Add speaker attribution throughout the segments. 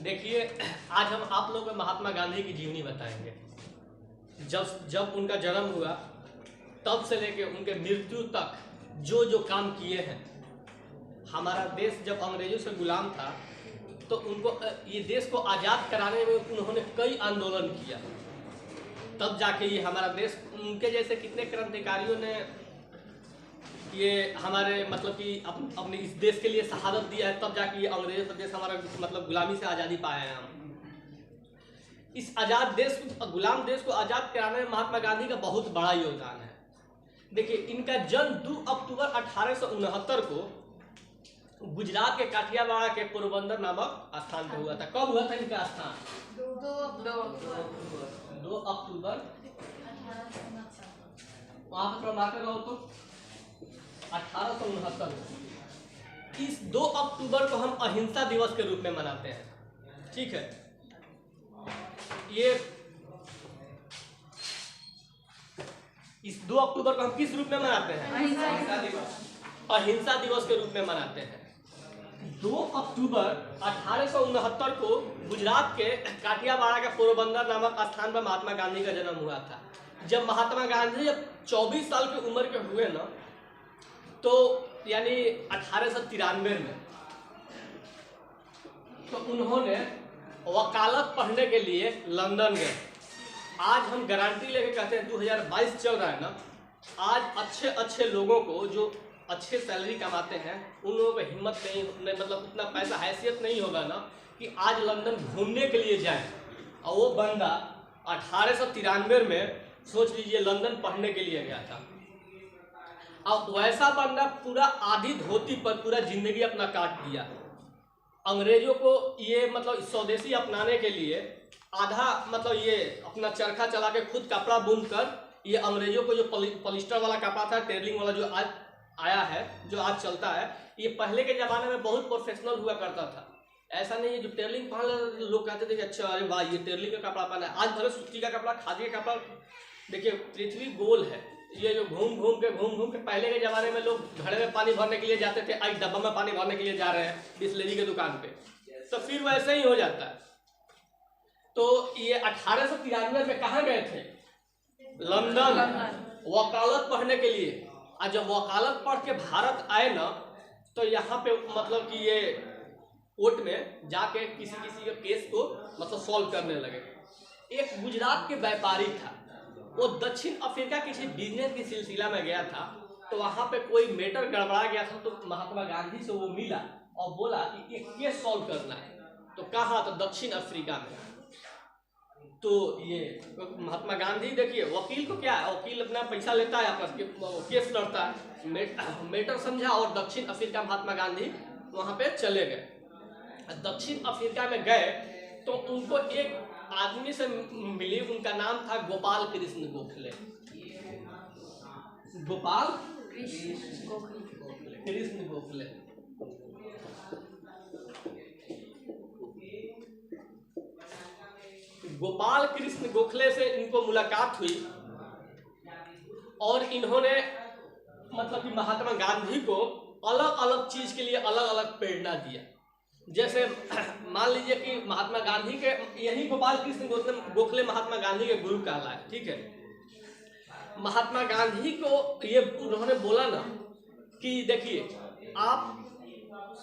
Speaker 1: देखिए, आज हम आप लोगों को महात्मा गांधी की जीवनी बताएंगे। जब उनका जन्म हुआ तब से लेके उनके मृत्यु तक जो जो काम किए हैं। हमारा देश जब अंग्रेजों से गुलाम था तो उनको ये देश को आज़ाद कराने में उन्होंने कई आंदोलन किया, तब जाके ये हमारा देश, उनके जैसे कितने क्रांतिकारियों ने ये हमारे मतलब कि अपने इस देश के लिए शहादत दिया है, तब जाके ये अंग्रेजों का देश हमारा मतलब गुलामी से आज़ादी पाया है। हम इस आज़ाद देश को, गुलाम देश को आज़ाद कराने में महात्मा गांधी का बहुत बड़ा योगदान है। देखिए, इनका जन्म 2 अक्टूबर 1869 को गुजरात के काठियावाड़ के पोरबंदर नामक स्थान पर हुआ था। कब हुआ था इनका स्थान? 2 अक्टूबर वहां पर मार्कर रहो तो 1869। इस 2 अक्टूबर को हम अहिंसा दिवस के रूप में मनाते हैं। ठीक है, ये इस 2 अक्टूबर को हम किस रूप में मनाते हैं? अहिंसा दिवस के रूप में मनाते हैं। 2 अक्टूबर 1869 को गुजरात के काठियावाड़ का पोरबंदर नामक स्थान पर महात्मा गांधी का जन्म हुआ था। जब महात्मा गांधी जब 24 साल की उम्र के हुए ना, तो यानी 1893 में, तो उन्होंने वकालत पढ़ने के लिए लंदन गए। आज हम गारंटी लेके कहते हैं 2022 चल रहा है ना, आज अच्छे लोगों को जो अच्छे सैलरी कमाते हैं उन लोगों को हिम्मत नहीं, मतलब उतना पैसा हैसियत नहीं होगा ना कि आज लंदन घूमने के लिए जाए। और वो बंदा 1893 में सोच लीजिए लंदन पढ़ने के लिए गया था। अब वैसा बंदा पूरा आधी धोती पर पूरा जिंदगी अपना काट दिया। अंग्रेजों को ये मतलब स्वदेशी अपनाने के लिए आधा मतलब ये अपना चरखा चला के खुद कपड़ा बुन कर ये अंग्रेजों को जो पॉलिस्टर वाला कपड़ा था, टेरलिंग वाला जो आज आया है, जो आज चलता है, ये पहले के ज़माने में बहुत प्रोफेशनल हुआ करता था। ऐसा नहीं है जो टेरलिंग पहन लोग कहते थे कि अच्छा अरे वाह ये टेरलिंग का कपड़ा पहना है। आज भले सूती का कपड़ा, खादी का कपड़ा। देखिए, पृथ्वी गोल है। ये जो घूम घूम के पहले के ज़माने में लोग घड़े में पानी भरने के लिए जाते थे, आज डब्बा में पानी भरने के लिए जा रहे हैं बिस्लेरी के दुकान पे, तो फिर वैसे ही हो जाता है। तो ये 1893 में कहाँ गए थे? लंदन वकालत पढ़ने के लिए। और जब वकालत पढ़ के भारत आए ना, तो यहाँ पे मतलब कि ये कोर्ट में जाके किसी के केस को मतलब सॉल्व करने लगे। एक गुजरात के व्यापारी था, वो दक्षिण अफ्रीका किसी बिजनेस की सिलसिला में गया था, तो वहाँ पे कोई मैटर गड़बड़ा गया था। तो महात्मा गांधी से वो मिला और बोला कि एक केस सॉल्व करना है। तो कहाँ? तो दक्षिण अफ्रीका में। तो ये महात्मा गांधी, देखिए वकील को क्या है, वकील अपना पैसा लेता है, अपना केस लड़ता है, मैटर समझा और दक्षिण अफ्रीका महात्मा गांधी वहाँ पे चले गए। दक्षिण अफ्रीका में गए तो उनको एक आदमी से मिली, उनका नाम था गोपाल कृष्ण गोखले। गोपाल कृष्ण गोखले। गोपाल कृष्ण गोखले से इनको मुलाकात हुई और इन्होंने मतलब कि महात्मा गांधी को अलग अलग चीज के लिए अलग अलग प्रेरणा दिया। जैसे मान लीजिए कि महात्मा गांधी के, यही गोपाल कृष्ण गोखले महात्मा गांधी के गुरु कहलाए। ठीक है, महात्मा गांधी को ये उन्होंने बोला ना कि देखिए आप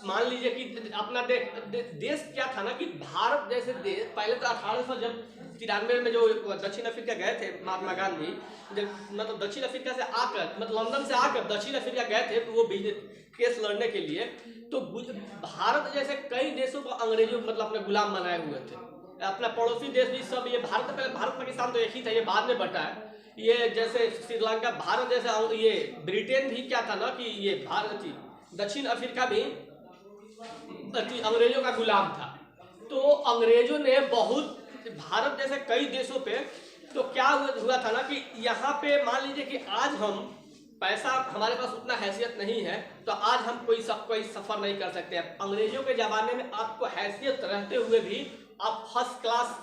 Speaker 1: मान लीजिए कि अपना देश क्या था ना कि भारत जैसे देश, पहले तो 1893 में जो दक्षिण अफ्रीका गए थे महात्मा गांधी, जब मतलब दक्षिण अफ्रीका से आकर मतलब लंदन से आकर दक्षिण अफ्रीका गए थे तो वो केस लड़ने के लिए, तो भारत जैसे कई देशों को अंग्रेजों मतलब अपने गुलाम बनाए हुए थे। अपना पड़ोसी देश भी सब, ये भारत पहले भारत पाकिस्तान तो एक ही था, ये बाद में बटा है। ये जैसे श्रीलंका, भारत जैसे, ये ब्रिटेन भी क्या था ना कि ये भारत थी, दक्षिण अफ्रीका भी अंग्रेजों का गुलाम था। तो अंग्रेजों ने बहुत भारत जैसे कई देशों पे, तो क्या हुआ था ना कि यहाँ पे मान लीजिए कि आज हम पैसा, हमारे पास उतना हैसियत नहीं है, तो आज हम कोई सफर नहीं कर सकते। अंग्रेजों के जमाने में आपको हैसियत रहते हुए भी आप फर्स्ट क्लास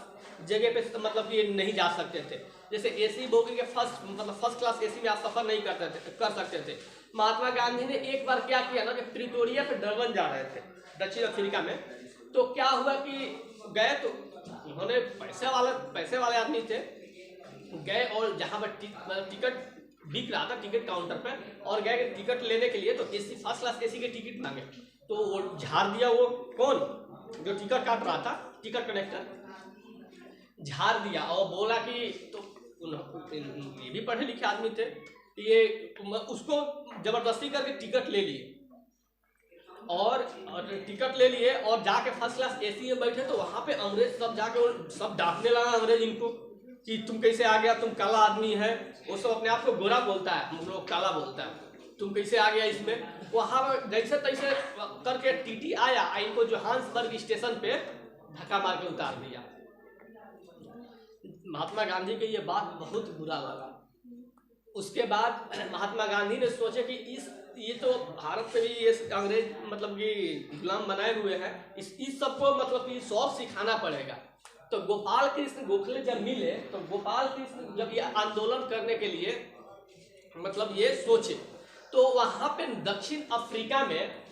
Speaker 1: जगह पे मतलब कि नहीं जा सकते थे। जैसे एसी बोगी के फर्स्ट क्लास एसी में आप सफर नहीं कर सकते थे। महात्मा गांधी ने एक बार क्या किया ना कि प्रिटोरिया पे डरबन जा रहे थे दक्षिण अफ्रीका में, तो क्या हुआ कि गए, तो उन्होंने पैसे वाले आदमी थे, गए और जहाँ पर टिकट बिक रहा था टिकट काउंटर पे, और गए टिकट लेने के लिए, तो एसी फर्स्ट क्लास एसी के टिकट मांगे, तो वो झाड़ दिया। वो कौन जो टिकट काट रहा था, टिकट कनेक्टर झाड़ दिया और बोला कि, तो ये भी पढ़े लिखे आदमी थे, ये उसको जबरदस्ती करके टिकट ले लिए, और टिकट ले लिए और जाके फर्स्ट क्लास एसी में बैठे। तो वहां पे अंग्रेज सब जाके सब डांटने लगा अंग्रेज इनको कि तुम कैसे आ गया, तुम काला आदमी है। वो सब अपने आप को गोरा बोलता है, हम लोग काला बोलता है, तुम कैसे आ गया इसमें। वहां जैसे तैसे करके टीटी आया, इनको जोहान्सबर्ग स्टेशन पे धक्का मार के उतार दिया। महात्मा गांधी के ये बात बहुत बुरा लगा। उसके बाद महात्मा गांधी ने सोचे कि ये तो भारत पे भी ये अंग्रेज मतलब कि गुलाम बनाए हुए हैं, इस सबको मतलब कि सौर सिखाना पड़ेगा। तो गोपाल कृष्ण गोखले जब मिले, तो गोपाल कृष्ण जब ये आंदोलन करने के लिए मतलब ये सोचे, तो वहां पे दक्षिण अफ्रीका में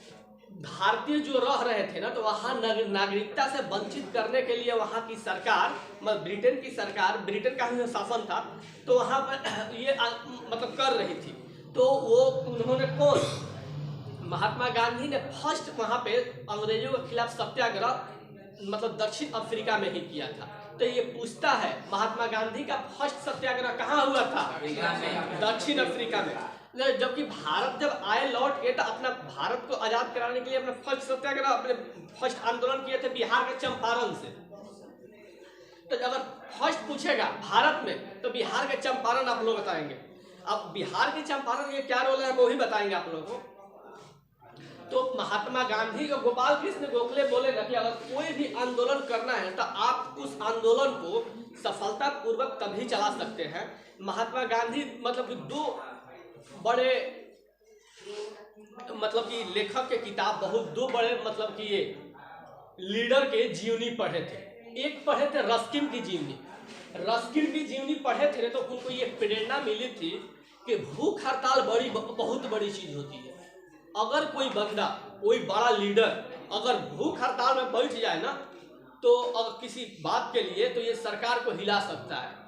Speaker 1: भारतीय जो रह रहे थे ना, तो वहाँ नागरिकता से वंचित करने के लिए वहाँ की सरकार, ब्रिटेन की सरकार, ब्रिटेन का ही शासन था, तो वहाँ पर ये मतलब कर रही थी। तो वो उन्होंने कौन, महात्मा गांधी ने फर्स्ट वहाँ पे अंग्रेजों के खिलाफ सत्याग्रह मतलब दक्षिण अफ्रीका में ही किया था। तो ये पूछता है महात्मा गांधी का फर्स्ट सत्याग्रह कहाँ हुआ था, दक्षिण अफ्रीका में। जबकि भारत जब आए लौट के, तो अपना भारत को आजाद कराने के लिए अपना फर्स्ट सत्याग्रह, अपने फर्स्ट आंदोलन किए थे बिहार के चंपारण से। तो अगर फर्स्ट पूछेगा भारत में, तो बिहार के चंपारण आप लोग बताएंगे। अब बिहार के चंपारण में क्या रोल है वो ही बताएंगे आप लोगों को। तो महात्मा गांधी को गोपाल कृष्ण गोखले बोले ना कि अगर कोई भी आंदोलन करना है तो आप उस आंदोलन को सफलता पूर्वक तभी चला सकते हैं। महात्मा गांधी मतलब कि दो बड़े मतलब कि लेखक के किताब बहुत, दो बड़े मतलब कि ये लीडर के जीवनी पढ़े थे। एक पढ़े थे रस्किन की जीवनी, रस्किन की जीवनी पढ़े थे तो उनको ये प्रेरणा मिली थी कि भूख हड़ताल बहुत बड़ी चीज होती है। अगर कोई बंदा, कोई बड़ा लीडर अगर भूख हड़ताल में बैठ जाए ना, तो अगर किसी बात के लिए, तो ये सरकार को हिला सकता है।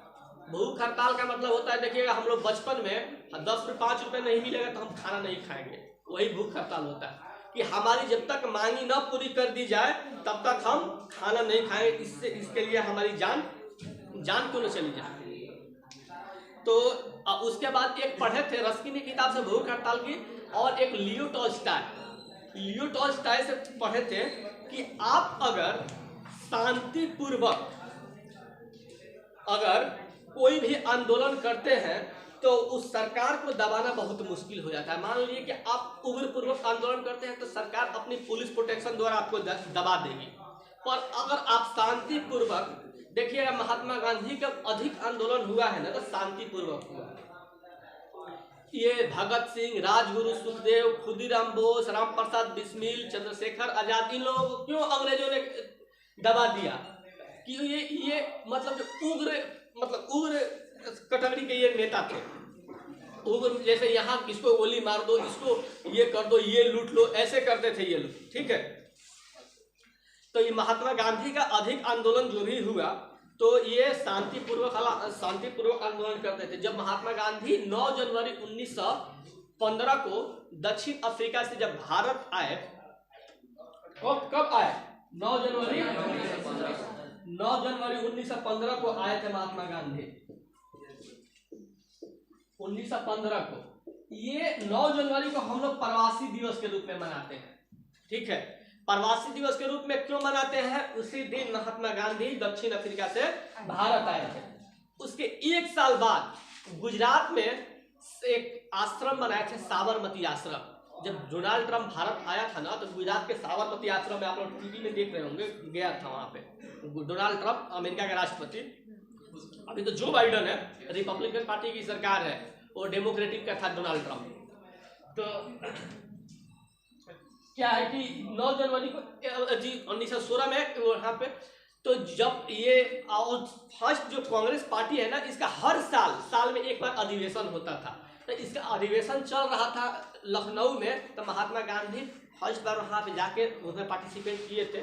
Speaker 1: भूख हड़ताल का मतलब होता है, देखिएगा हम लोग बचपन में 10-5 रुपए नहीं मिलेगा तो हम खाना नहीं खाएंगे, वही भूख हड़ताल होता है कि हमारी जब तक मांगी न पूरी कर दी जाए तब तक हम खाना नहीं खाएंगे, इसके लिए हमारी जान क्यों न चली जाए। तो उसके बाद एक पढ़े थे रस्किन की किताब से भूख हड़ताल की, और एक लियो टॉल्स्टॉय से पढ़े थे कि आप अगर शांतिपूर्वक अगर कोई भी आंदोलन करते हैं तो उस सरकार को दबाना बहुत मुश्किल हो जाता है। मान लीजिए कि आप उग्रपूर्वक आंदोलन करते हैं तो सरकार अपनी पुलिस प्रोटेक्शन द्वारा आपको दबा देगी, पर अगर आप शांतिपूर्वक, देखिएगा महात्मा गांधी का अधिक आंदोलन हुआ है ना तो शांतिपूर्वक हुआ। ये भगत सिंह, राजगुरु सुखदेव, खुदीराम बोस, राम प्रसाद बिस्मिल, चंद्रशेखर आजाद, इन लोगों को क्यों अंग्रेजों ने दबा दिया कि ये मतलब उग्र कैटेगरी के ये नेता थे। उग्र जैसे यहाँ किसको गोली मार दो, इसको ये कर दो, ये लूट लो, ऐसे करते थे ये लोग, ठीक है। तो ये महात्मा गांधी का अधिक आंदोलन जो भी हुआ तो ये शांतिपूर्वक आंदोलन करते थे। जब महात्मा गांधी 9 जनवरी 1915 को दक्षिण अफ्रीका से जब भारत आए, कब आए, 9 जनवरी 1915 को आए थे महात्मा गांधी, 1915 को। ये 9 जनवरी को हम लोग प्रवासी दिवस के रूप में मनाते हैं, ठीक है। प्रवासी दिवस के रूप में क्यों मनाते हैं, उसी दिन महात्मा गांधी दक्षिण अफ्रीका से भारत आए थे। उसके 1 साल बाद गुजरात में एक आश्रम बनाए थे, साबरमती आश्रम। जब डोनाल्ड ट्रंप भारत आया था ना, तो गुजरात के साबरमती आश्रम में आप लोग टीवी में देख रहे होंगे, गया था वहां पे डोनाल्ड ट्रंप, अमेरिका के राष्ट्रपति। अभी तो जो बाइडन है, रिपब्लिकन पार्टी की सरकार है, वो डेमोक्रेटिक का था डोनाल्ड ट्रंप। तो क्या है कि 9 जनवरी को 1916 में वहाँ पे, तो जब ये फर्स्ट जो कांग्रेस पार्टी है ना, इसका हर साल में एक बार अधिवेशन होता था। तो इसका अधिवेशन चल रहा था लखनऊ में, तो महात्मा गांधी फर्स्ट बार वहाँ पे जाके उसमें पार्टिसिपेट किए थे।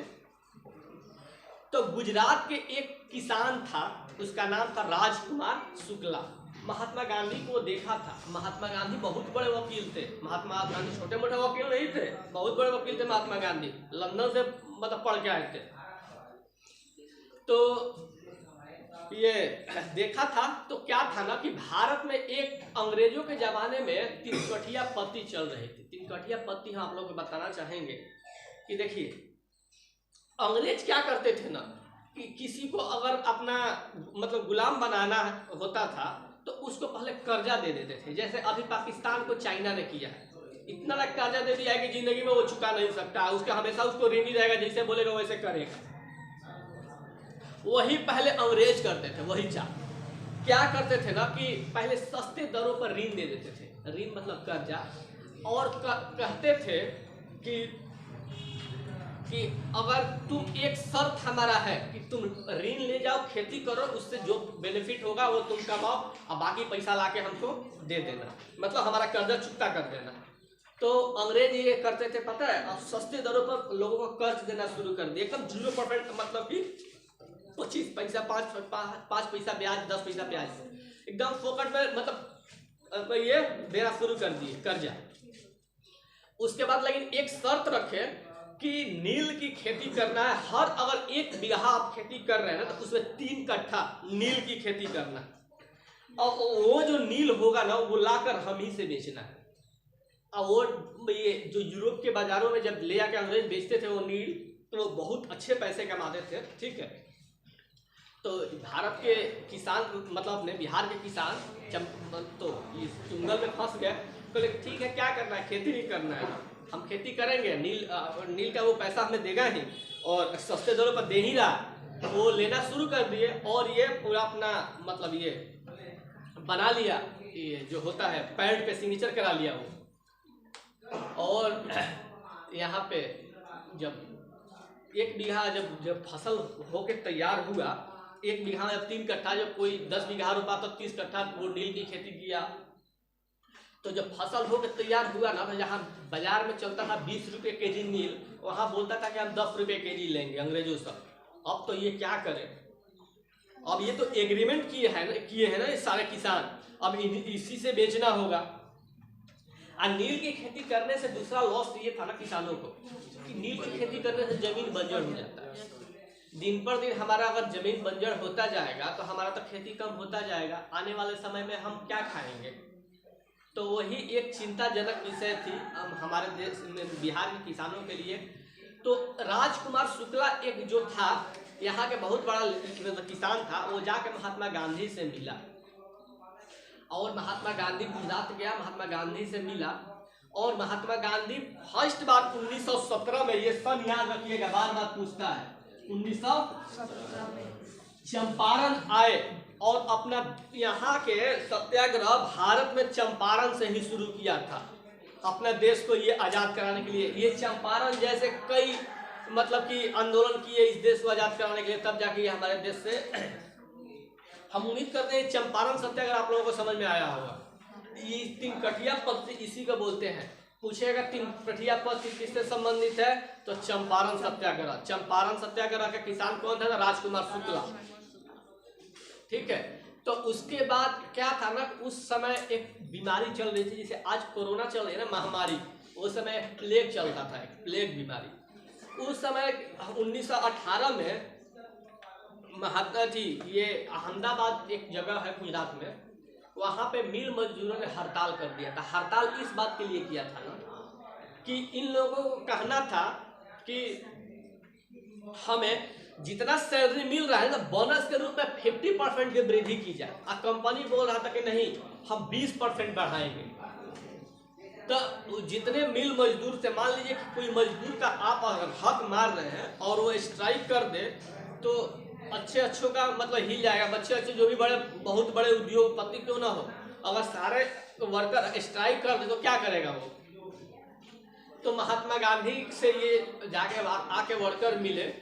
Speaker 1: तो गुजरात के एक किसान था, उसका नाम था राजकुमार शुक्ला। महात्मा गांधी को देखा था। महात्मा गांधी बहुत बड़े वकील थे। महात्मा गांधी छोटे मोटे वकील नहीं थे, बहुत बड़े वकील थे महात्मा गांधी। लंदन से मतलब पढ़ के आए थे। तो ये देखा था तो क्या था ना कि भारत में एक अंग्रेजों के जमाने में तिनकठिया पत्ती चल रही थी। तिनकठिया पत्ती हम आप लोग को बताना चाहेंगे कि देखिए, अंग्रेज क्या करते थे ना कि किसी को अगर अपना मतलब गुलाम बनाना होता था तो उसको पहले कर्जा दे देते थे। जैसे अभी पाकिस्तान को चाइना ने किया है, इतना लाख कर्जा दे दिया है कि जिंदगी में वो चुका नहीं सकता, उसका हमेशा उसको ऋण ही रहेगा, जैसे बोलेगा वैसे करेगा। वही पहले अंग्रेज करते थे। वही क्या करते थे ना कि पहले सस्ते दरों पर ऋण दे देते थे। ऋण मतलब कर्जा। और कहते थे कि अगर तुम, एक शर्त हमारा है कि तुम ऋण ले जाओ, खेती करो, उससे जो बेनिफिट होगा वो तुम कमाओ और बाकी पैसा लाके हमको दे देना, मतलब हमारा कर्जा चुकता कर देना। तो अंग्रेज ये करते थे पता है, अब सस्ते दरों पर लोगों को कर्ज देना शुरू कर दिया, एकदम 0%, मतलब कि 25 पैसा 5 पैसा ब्याज, 10 पैसा ब्याज, एकदम फोकट में मतलब ये देना शुरू कर दिए कर्जा। उसके बाद लेकिन एक शर्त रखे कि नील की खेती करना है। हर अगर 1 बीघा आप खेती कर रहे हैं ना तो उसमें 3 कट्ठा नील की खेती करना है। और वो जो नील होगा ना वो लाकर हम ही से बेचना है। और वो ये जो यूरोप के बाजारों में जब ले आकर अंग्रेज बेचते थे वो नील, तो वो बहुत अच्छे पैसे कमाते थे। ठीक है, तो भारत के किसान मतलब अपने बिहार के किसान तो इस चुंगल में फंस गए। तो ठीक है, क्या करना है, खेती नहीं करना है, हम खेती करेंगे, नील का वो पैसा हमें देगा ही और सस्ते दरों पर दे ही रहा, वो लेना शुरू कर दिए। और ये पूरा अपना मतलब ये बना लिया, ये जो होता है पैड पे सिग्नेचर करा लिया वो। और यहाँ पे जब 1 बीघा जब फसल होके तैयार हुआ, 1 बीघा में 3 कट्ठा, जब कोई 10 बीघा रोपा तो 30 कट्ठा वो नील की खेती किया। तो जब फसल होकर तैयार हुआ ना, तो जहाँ बाजार में चलता था 20 रुपये केजी नील, वहाँ बोलता था कि हम 10 रुपये केजी लेंगे अंग्रेजों से। अब तो ये क्या करें, अब ये तो एग्रीमेंट किए हैं ना ये सारे किसान, अब इसी से बेचना होगा। और नील की खेती करने से दूसरा लॉस ये था ना किसानों को कि नील की खेती करने से जमीन बंजर हो जाता है। दिन पर दिन हमारा अगर जमीन बंजर होता जाएगा तो हमारा तो खेती कम होता जाएगा, आने वाले समय में हम क्या खाएंगे। तो वही एक चिंताजनक विषय थी हमारे देश में, बिहार के किसानों के लिए। तो राजकुमार शुक्ला एक जो था यहाँ के बहुत बड़ा किसान था, वो जाके महात्मा गांधी से मिला और महात्मा गांधी गुजरात गया, महात्मा गांधी से मिला। और महात्मा गांधी फर्स्ट बार 1917 में, ये सन याद रखिएगा, बार बार पूछता है, 1917 में चंपारण आए और अपना यहाँ के सत्याग्रह भारत में चंपारण से ही शुरू किया था, अपने देश को ये आज़ाद कराने के लिए। ये चंपारण जैसे कई मतलब कि आंदोलन किए इस देश को आज़ाद कराने के लिए, तब जाके ये हमारे देश से हम उम्मीद करते हैं चंपारण सत्याग्रह आप लोगों को समझ में आया होगा। ये तिनकठिया पत्ती इसी को बोलते हैं। पूछेगा तिनकठिया पत्ती किससे संबंधित है, तो चंपारण सत्याग्रह। चंपारण सत्याग्रह का किसान कौन था, राजकुमार शुक्ला। ठीक है, तो उसके बाद क्या था ना, उस समय एक बीमारी चल रही थी, जैसे आज कोरोना चल रही है ना महामारी, उस समय प्लेग चलता था, एक प्लेग बीमारी। उस समय 1918 में महात्मा जी, ये अहमदाबाद एक जगह है गुजरात में, वहाँ पे मिल मजदूरों ने हड़ताल कर दिया था। हड़ताल इस बात के लिए किया था ना कि इन लोगों को कहना था कि हमें जितना सैलरी मिल रहा है ना, बोनस के रूप में 50% की वृद्धि की जाए। और कंपनी बोल रहा था कि नहीं, हम 20% बढ़ाएंगे। तो जितने मिल मजदूर से, मान लीजिए कि कोई मजदूर का आप अगर हक मार रहे हैं और वो स्ट्राइक कर दे, तो अच्छों का मतलब हिल जाएगा। अच्छे जो भी बहुत बड़े उद्योगपति क्यों ना हो, अगर सारे वर्कर स्ट्राइक कर दे तो क्या करेगा वो। तो महात्मा गांधी से ये जाके आके वर्कर मिले,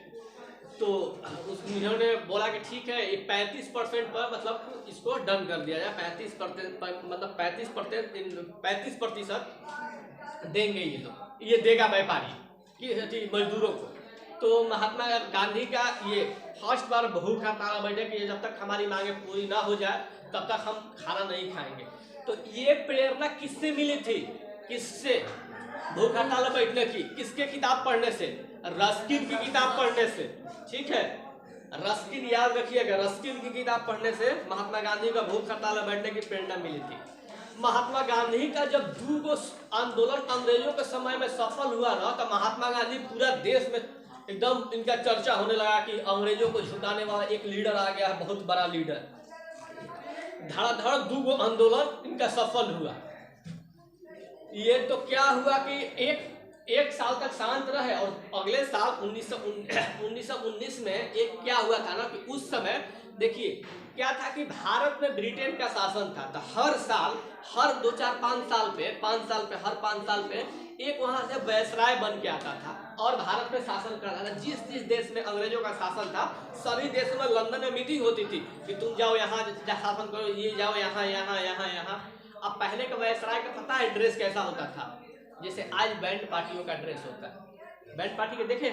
Speaker 1: तो उन्होंने बोला कि ठीक है, ये 35% पर मतलब इसको डन कर दिया जाए। 35% मतलब 35% देंगे ये लोग, ये देगा व्यापारी कि मजदूरों को। तो महात्मा गांधी का ये फर्स्ट बार भूख हड़ताल बैठे कि जब तक हमारी मांगे पूरी ना हो जाए तब तक हम खाना नहीं खाएंगे। तो ये प्रेरणा किससे मिली थी? किससे? भूख हड़ताल बैठने की। किसके किताब पढ़ने से? रस्किन की किताब पढ़ने से। ठीक है, रस्किन याद रखिएगा, रस्किन की किताब पढ़ने से महात्मा गांधी का भूख हड़ताल बैठने की प्रेरणा मिली थी। महात्मा गांधी का जब दूगो आंदोलन अंग्रेजों के समय में सफल हुआ ना, तो महात्मा गांधी पूरा देश में एकदम इनका चर्चा होने लगा कि अंग्रेजों को झुकाने वाला एक लीडर आ गया है, बहुत बड़ा लीडर। धड़ाधड़ दूगो आंदोलन इनका सफल हुआ। ये तो क्या हुआ कि एक साल तक शांत रहे और अगले साल 1919 में एक क्या हुआ था ना कि उस समय देखिए क्या था कि भारत में ब्रिटेन का शासन था। तो हर साल, हर 2-4-5 साल पे, 5 साल पे, हर 5 साल पे एक वहां से वायसराय बन के आता था और भारत में शासन करता था। जिस जिस देश में अंग्रेजों का शासन था सभी देशों में लंदन में मीटिंग होती थी कि तुम जाओ यहाँ शासन करो, ये जाओ यहाँ यहाँ यहाँ यहाँ। अब पहले का वायसराय का पता है ड्रेस कैसा होता था? जैसे आज बैंड पार्टियों का ड्रेस होता है। बैंड पार्टी के देखे?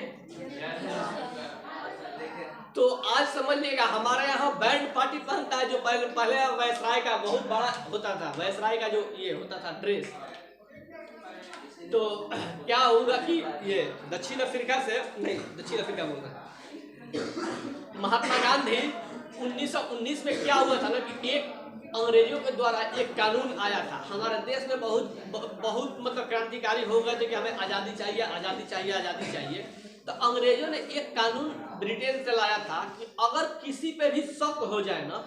Speaker 1: तो आज समझ लीजिएगा हमारे यहाँ बैंड पार्टी पहनता है जो पहले वायसराय का बहुत बड़ा होता था, वायसराय का जो ये होता था ड्रेस। तो क्या होगा कि ये दक्षिण अफ्रीका से नहीं, दक्षिण अफ्रीका बोल रहा, महात्मा गांधी 1919 में क्या हुआ था ना कि एक अंग्रेजों के द्वारा एक कानून आया था। हमारे देश में बहुत मतलब क्रांतिकारी हो गए थे कि हमें आज़ादी चाहिए, आज़ादी चाहिए, आज़ादी चाहिए। तो अंग्रेजों ने एक कानून ब्रिटेन से लाया था कि अगर किसी पे भी शक हो जाए ना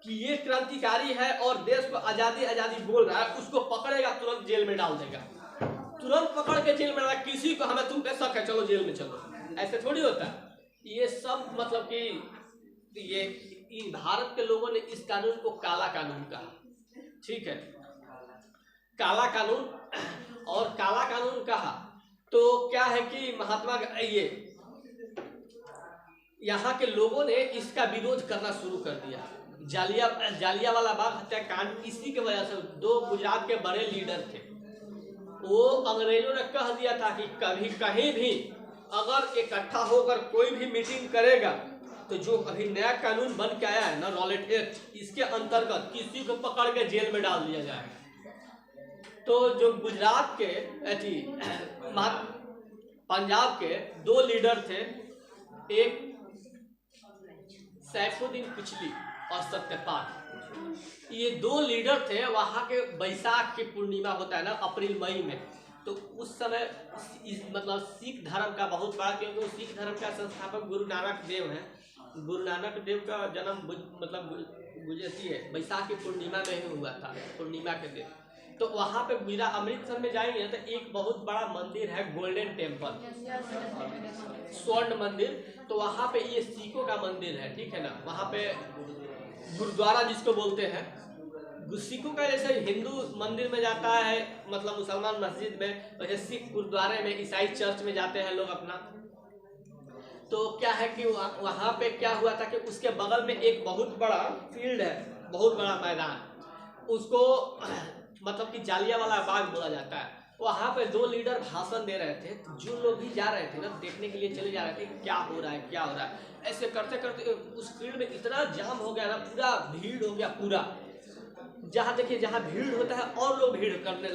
Speaker 1: कि ये क्रांतिकारी है और देश को आज़ादी आज़ादी बोल रहा है, उसको पकड़ेगा, तुरंत जेल में डाल देगा। तुरंत पकड़ के जेल में डाल, किसी को हमें तुम पे शक है चलो जेल में चलो, ऐसे थोड़ी होता है। ये सब मतलब कि ये भारत के लोगों ने इस कानून को काला कानून कहा। ठीक है, काला कानून। और काला कानून कहा तो क्या है कि महात्मा ये यहाँ के लोगों ने इसका विरोध करना शुरू कर दिया। जालियावाला बाग हत्याकांड इसी की वजह से 2 गुजरात के बड़े लीडर थे, वो अंग्रेजों ने कह दिया था कि कभी कहीं भी अगर इकट्ठा होकर कोई भी मीटिंग करेगा तो जो अभी नया कानून बन के आया है ना, रॉलेट एक्ट, इसके अंतर्गत किसी को पकड़ के जेल में डाल दिया जाएगा। तो जो गुजरात के पंजाब के 2 लीडर थे, एक सैफुद्दीन कुचली और सत्यपाल, ये 2 लीडर थे। वहाँ के बैसाख की पूर्णिमा होता है ना, अप्रैल मई में, तो उस समय मतलब सिख धर्म का बहुत बड़ा, क्योंकि सिख धर्म का संस्थापक गुरु नानक देव हैं। गुरु नानक देव का जन्म मतलब गुजरती है बैसाख की पूर्णिमा में ही हुआ था, पूर्णिमा के दिन। तो वहाँ पे गुजरा अमृतसर में जाएंगे तो एक बहुत बड़ा मंदिर है, गोल्डन टेम्पल, स्वर्ण मंदिर। तो वहाँ पे ये सिखों का मंदिर है, ठीक है ना। वहाँ पे गुरुद्वारा जिसको बोलते हैं, सिखों का जैसे हिंदू मंदिर में जाता है, मतलब मुसलमान मस्जिद में, वैसे सिख गुरुद्वारे में, ईसाई चर्च में जाते हैं लोग अपना। तो क्या है कि वहाँ पे क्या हुआ था कि उसके बगल में एक बहुत बड़ा फील्ड है, बहुत बड़ा मैदान, उसको मतलब कि जालियावाला बाग बोला जाता है। वहाँ पे 2 लीडर भाषण दे रहे थे। तो जो लोग भी जा रहे थे ना देखने के लिए चले जा रहे थे क्या हो रहा है, क्या हो रहा है। ऐसे करते करते उस फील्ड में इतना जाम हो गया ना, पूरा भीड़ हो गया। पूरा जहाँ देखिए जहाँ भीड़ होता है और लोग भीड़ करने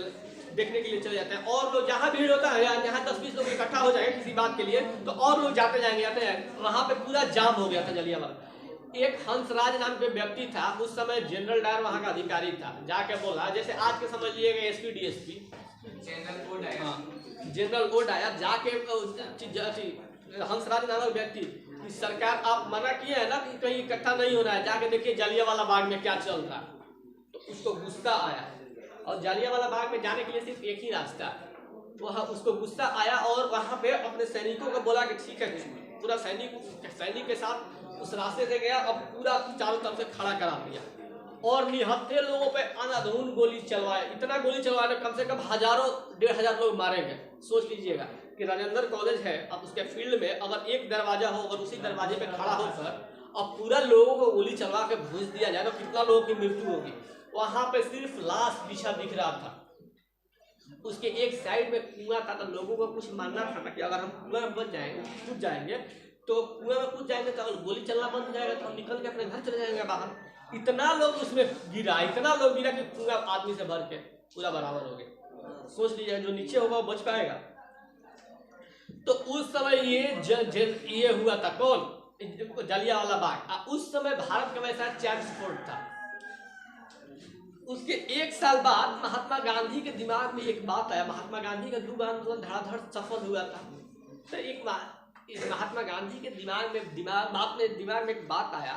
Speaker 1: देखने के लिए चले जाते हैं, और लोग जहाँ भीड़ होता है यहाँ 10-20 लोग इकट्ठा हो जाएंगे किसी बात के लिए, तो और लोग जाते जाएंगे। वहाँ पे पूरा जाम हो गया था जालियावाला। एक हंसराज नाम के व्यक्ति था, उस समय जनरल डायर वहाँ का अधिकारी था, जाके बोला, जैसे आज के समझ लीजिएगा SP DSP, general O Dyer, जाके हंसराज नामक व्यक्ति, सरकार आप मना किए है ना कि कहीं इकट्ठा नहीं होना है, जाके देखिए जालियावाला बाग में क्या चल रहा है। तो उसको गुस्सा आया, और जालियावाला बाग में जाने के लिए सिर्फ एक ही रास्ता, वहाँ उसको गुस्सा आया और वहाँ पे अपने सैनिकों को बोला कि ठीक है, पूरा सैनिक के साथ उस रास्ते से गया, अब पूरा चारों तरफ से खड़ा करा दिया और निहत्थे लोगों पे अंधाधुंध गोली चलवाए। इतना गोली चलवाने कम से कम 1000-1500 लोग मारे गए। सोच लीजिएगा कि राजेंद्र कॉलेज है, अब उसके फील्ड में अगर एक दरवाजा हो, अगर उसी दरवाजे पे खड़ा होकर अब पूरा लोगों को गोली चलवा के भूज दिया जाए तो कितना लोगों की मृत्यु होगी। वहां पे सिर्फ लाश बिछा दिख रहा था, उसके एक साइड में कुआं था, तो लोगों को कुछ मानना था ना कि अगर हम कुआं में बच जाएंगे, कूद जाएंगे, तो कुआं में कूद जाएंगे तो अगर गोली चलना बंद हो जाएगा तो हम निकल के अपने घर चले जाएंगे बाहर। इतना लोग उसमें गिरा, इतना लोग गिरा कि कुआं आदमी से भर के पूरा बराबर हो गया। सोच लीजिए जो नीचे होगा वो बच पाएगा। तो उस समय ये हुआ था, कौन? जलियांवाला बाग। उस समय भारत का वैसा चैम्प्स फोर्ट था। उसके एक साल बाद महात्मा गांधी के दिमाग में एक बात आया। महात्मा गांधी का युग आंदोलन धड़ाधड़ सफल हुआ था। तो इस महात्मा गांधी के दिमाग में एक बात आया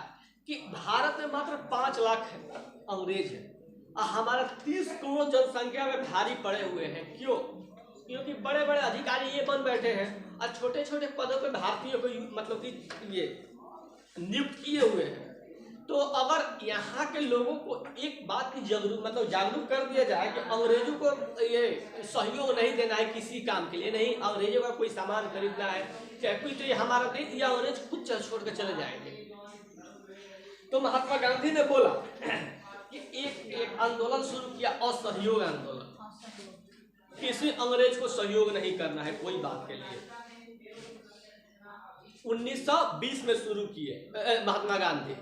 Speaker 1: कि भारत में मात्र 5 लाख अंग्रेज है और हमारा 30 करोड़ जनसंख्या में भारी पड़े हुए हैं। क्यों? क्योंकि बड़े बड़े अधिकारी ये बन बैठे हैं और छोटे छोटे पदों पे भारतीयों को मतलब कि ये नियुक्त किए हुए हैं। तो अगर यहाँ के लोगों को एक बात की जागरूक कर दिया जाए कि अंग्रेजों को ये सहयोग नहीं देना है किसी काम के लिए, नहीं अंग्रेजों का कोई सामान खरीदना है चाहे कोई, तो ये हमारा देश या अंग्रेज खुद छोड़ कर चले जाएंगे। तो महात्मा गांधी ने बोला कि एक आंदोलन शुरू किया, असहयोग आंदोलन। किसी अंग्रेज को सहयोग नहीं करना है कोई बात के लिए। 1920 में शुरू किए महात्मा गांधी।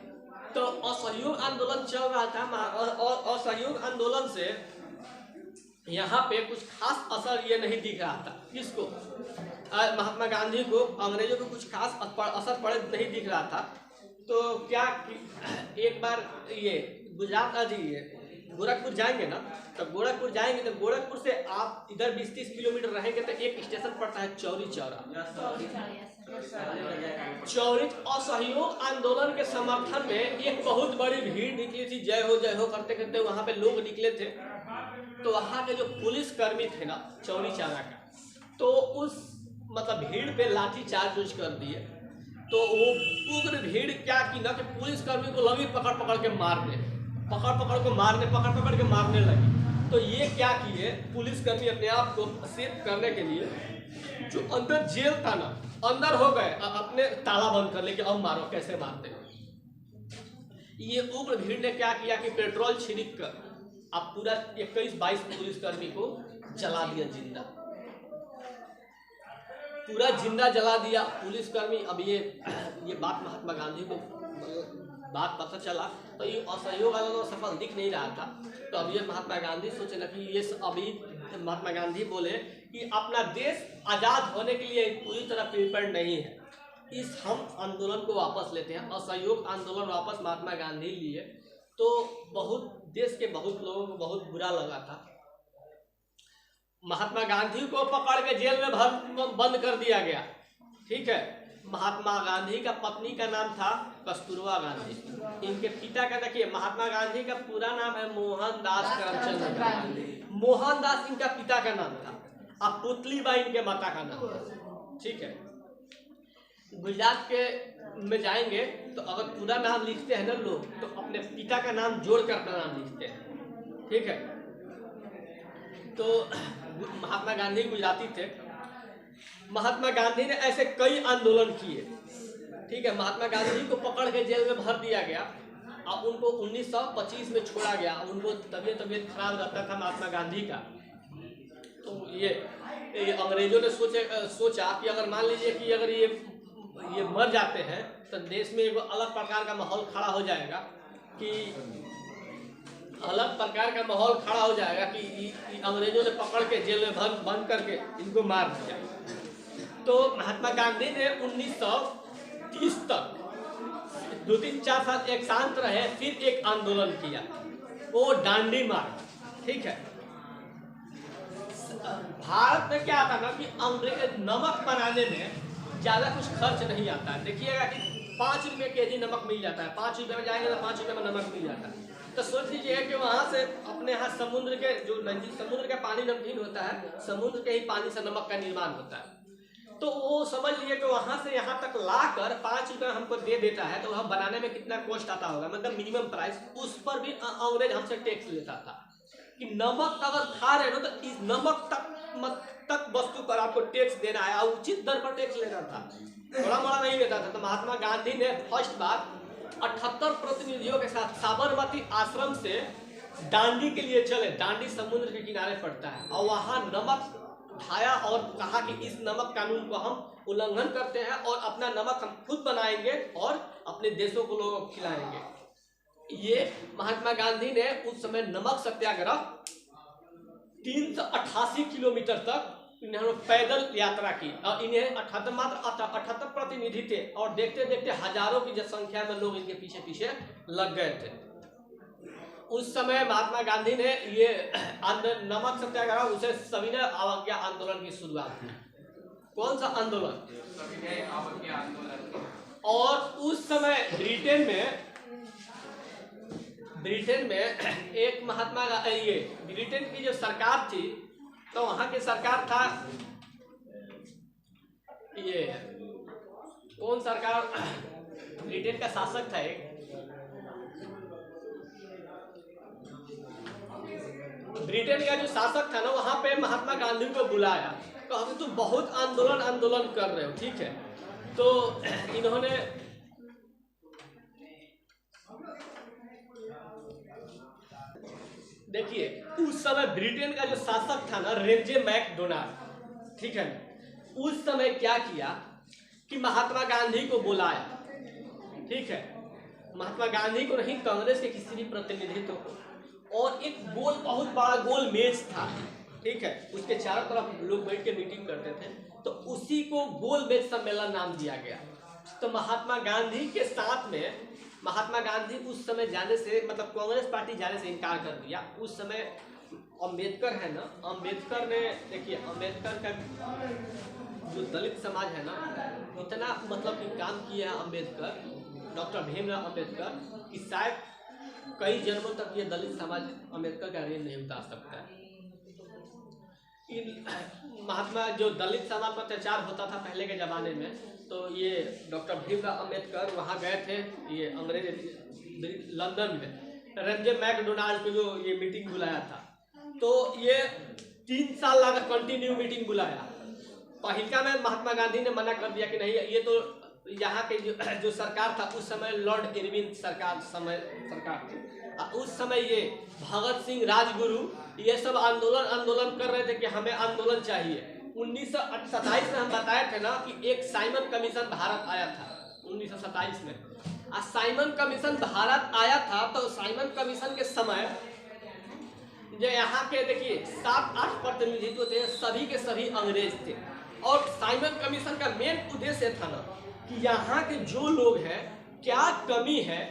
Speaker 1: तो असहयोग आंदोलन चल रहा था और असहयोग आंदोलन से यहाँ पे कुछ खास असर ये नहीं दिख रहा था। किसको? महात्मा गांधी को अंग्रेजों को कुछ खास असर पड़े नहीं दिख रहा था। तो क्या एक बार ये गुजरात गोरखपुर जाएंगे ना, तो गोरखपुर से आप इधर 20-30 किलोमीटर रहेंगे तो एक स्टेशन पड़ता है चौरी चौरा। चौरी असहयोग आंदोलन के समर्थन में एक बहुत बड़ी भीड़ निकली थी। जय हो करते करते वहां पे लोग निकले थे। तो वहां के जो पुलिस कर्मी थे ना चौरी चौरा का, तो उस भीड़ पे लाठी चार्ज कर दिए। तो वो उग्र भीड़ क्या की ना कि पुलिस कर्मी को लगी पकड़ के मारने लगी। तो ये क्या किए पुलिस कर्मी अपने आप को सेफ करने के लिए, जो अंदर जेल था ना, अंदर हो गए अपने ताला बंद कर ले कि अब मारो, कैसे मारते हो। ये उग्र भीड़ ने क्या किया कि पेट्रोल छिड़क कर अब पूरा 21-22 पुलिस कर्मी को जला दिया, पूरा जिंदा जला दिया पुलिस कर्मी। अब ये बात महात्मा गांधी को बात पता चला, तो ये असहयोग आंदोलन सफल दिख नहीं रहा था। तो अब ये महात्मा गांधी सोचे ना कि ये अभी महात्मा गांधी बोले कि अपना देश आजाद होने के लिए पूरी तरह प्रिपेयर्ड नहीं है, इस हम आंदोलन को वापस लेते हैं। असहयोग आंदोलन वापस महात्मा गांधी लिए। तो देश के बहुत लोगों को बहुत बुरा लगा था। महात्मा गांधी को पकड़ के जेल में बंद कर दिया गया। ठीक है, महात्मा गांधी का पत्नी का नाम था कस्तूरबा गांधी। इनके पिता का देखिए, महात्मा गांधी का पूरा नाम है मोहनदास करमचंद गांधी। मोहनदास इनका पिता का नाम था और पुतलीबाई इनके माता का नाम था। ठीक है, गुजरात के में जाएंगे तो अगर पूरा नाम लिखते हैं ना लोग, तो अपने पिता का नाम जोड़कर अपना नाम लिखते हैं। ठीक है, तो महात्मा गांधी गुजराती थे। महात्मा गांधी ने ऐसे कई आंदोलन किए। ठीक है, महात्मा गांधी को पकड़ के जेल में भर दिया गया और उनको 1925 में छोड़ा गया। उनको तबीयत खराब रहता था महात्मा गांधी का। तो ये अंग्रेजों ने सोचा कि अगर मान लीजिए कि अगर ये मर जाते हैं तो देश में एक अलग प्रकार का माहौल खड़ा हो जाएगा कि अंग्रेजों ने पकड़ के जेल में बंद करके इनको मार दिया। तो महात्मा गांधी ने 1930 तक 2-3-4 साल एक शांत रहे, फिर एक आंदोलन किया, वो दांडी मार्च। ठीक है, भारत में क्या आता ना कि अंग्रेज नमक बनाने में ज्यादा कुछ खर्च नहीं आता है। देखिएगा कि 5 रुपये केजी नमक मिल जाता है। 5 रुपये में जाएंगे तो 5 रुपये में नमक मिल जाता है। तो सोच लीजिए कि वहाँ से अपने यहाँ समुद्र का पानी नमकीन होता है, समुद्र के ही पानी से नमक का निर्माण होता है। तो वो समझ लीजिए कि वहाँ से यहाँ तक लाकर 5 रुपये हमको दे देता है, तो हम बनाने में कितना कॉस्ट आता होगा, मतलब मिनिमम प्राइस। उस पर भी अंग्रेज हमसे टैक्स लेता था कि नमक अगर खा रहे हो तो इस नमक तक वस्तु पर आपको टैक्स देना है, और उचित दर पर टैक्स लेना था, थोड़ा मोड़ा नहीं लेता था। तो महात्मा गांधी ने फर्स्ट बार 78 प्रतिनिधियों के साथ साबरमती आश्रम से दांडी के लिए चले। दांडी समुद्र के किनारे पड़ता है और वहाँ नमक उठाया और कहा कि इस नमक कानून को हम उल्लंघन करते हैं और अपना नमक हम खुद बनाएंगे और अपने देशों को लोगों को खिलाएंगे। ये महात्मा गांधी ने उस समय नमक सत्याग्रह 388 किलोमीटर तक इन्होंने पैदल यात्रा की और इन्हें 78 प्रतिनिधि थे और देखते देखते हजारों की संख्या में लोग इनके पीछे पीछे लग गए थे। उस समय महात्मा गांधी ने ये नमक सत्याग्रह उसे सविनय अवज्ञा आंदोलन की शुरुआत की। कौन सा आंदोलन? सविनय अवज्ञा आंदोलन। और उस समय ब्रिटेन में एक महात्मा ये ब्रिटेन की जो सरकार थी तो वहां की सरकार था ये कौन सरकार, ब्रिटेन का शासक था एक, ब्रिटेन का जो शासक था ना वहां पे महात्मा गांधी को बुलाया, कहा तुम बहुत आंदोलन कर रहे हो, ठीक है। तो इन्होंने देखिए उस समय ब्रिटेन का जो शासक था ना रेंजे मैकडोनाल्ड, ठीक है, उस समय क्या किया कि महात्मा गांधी को बुलाया, ठीक है, महात्मा गांधी को नहीं कांग्रेस के किसी भी प्रतिनिधित्व को, और एक बहुत बड़ा गोल मेज था, ठीक है, उसके चारों तरफ लोग बैठ के मीटिंग करते थे, तो उसी को गोल मेज सम्मेलन नाम दिया गया। तो महात्मा गांधी के साथ में महात्मा गांधी उस समय जाने से मतलब कांग्रेस पार्टी जाने से इनकार कर दिया। उस समय अम्बेडकर है ना, अम्बेडकर ने देखिए अम्बेडकर का जो दलित समाज है ना इतना मतलब कि काम किया है अम्बेडकर, डॉक्टर भीमराव अम्बेडकर, कि शायद कई जन्मों तक ये दलित समाज अम्बेडकर का ऋण नहीं उतार सकता है। महात्मा जो दलित समाज पर अत्याचार होता था पहले के ज़माने में, तो ये डॉक्टर भीमराव अम्बेडकर वहाँ गए थे, ये अंग्रेज लंदन में रेंजे मैकडोनाल्ड को जो ये मीटिंग बुलाया था, तो ये 3 साल लगा कंटिन्यू मीटिंग बुलाया। पहिलका में महात्मा गांधी ने मना कर दिया कि नहीं, ये तो यहाँ के जो सरकार था उस समय लॉर्ड इरविन सरकार थी। उस समय ये भगत सिंह, राजगुरु ये सब आंदोलन कर रहे थे कि हमें आंदोलन चाहिए। 1927 में हम बताए थे ना कि एक साइमन कमीशन भारत आया था 1927 में। साइमन कमीशन भारत आया था तो साइमन कमीशन के समय जो यहाँ के देखिए 7-8 प्रतिनिधित्व थे, सभी के सभी अंग्रेज थे। और साइमन कमीशन का मेन उद्देश्य था ना कि यहाँ के जो लोग हैं क्या कमी है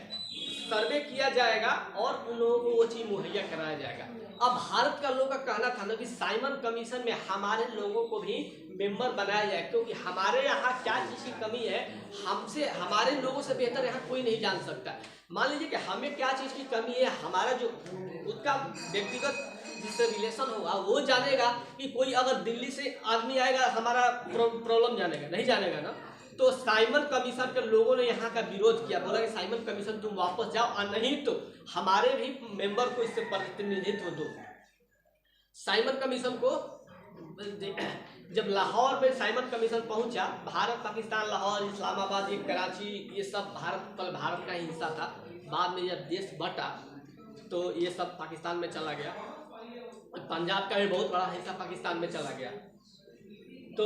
Speaker 1: सर्वे किया जाएगा और उन लोगों को वो चीज़ मुहैया कराया जाएगा। अब भारत का लोगों का कहना था ना कि साइमन कमीशन में हमारे लोगों को भी मेंबर बनाया जाए, क्योंकि हमारे यहाँ क्या चीज़ की कमी है हमसे हमारे लोगों से बेहतर यहाँ कोई नहीं जान सकता। मान लीजिए कि हमें क्या चीज़ की कमी है, हमारा जो उसका व्यक्तिगत जिससे रिलेशन होगा वो जानेगा कि कोई अगर दिल्ली से आदमी आएगा हमारा प्रॉब्लम जानेगा, नहीं जानेगा ना। तो साइमन कमीशन के लोगों ने यहाँ का विरोध किया, बोला कि साइमन कमीशन तुम वापस जाओ और नहीं तो हमारे भी मेंबर को इससे प्रतिनिधित्व दो। साइमन कमीशन को जब लाहौर में साइमन कमीशन पहुंचा, भारत, पाकिस्तान, लाहौर, इस्लामाबाद, कराची, ये सब भारत का हिस्सा था। बाद में जब देश बटा तो ये सब पाकिस्तान में चला गया। पंजाब का भी बहुत बड़ा हिस्सा पाकिस्तान में चला गया। तो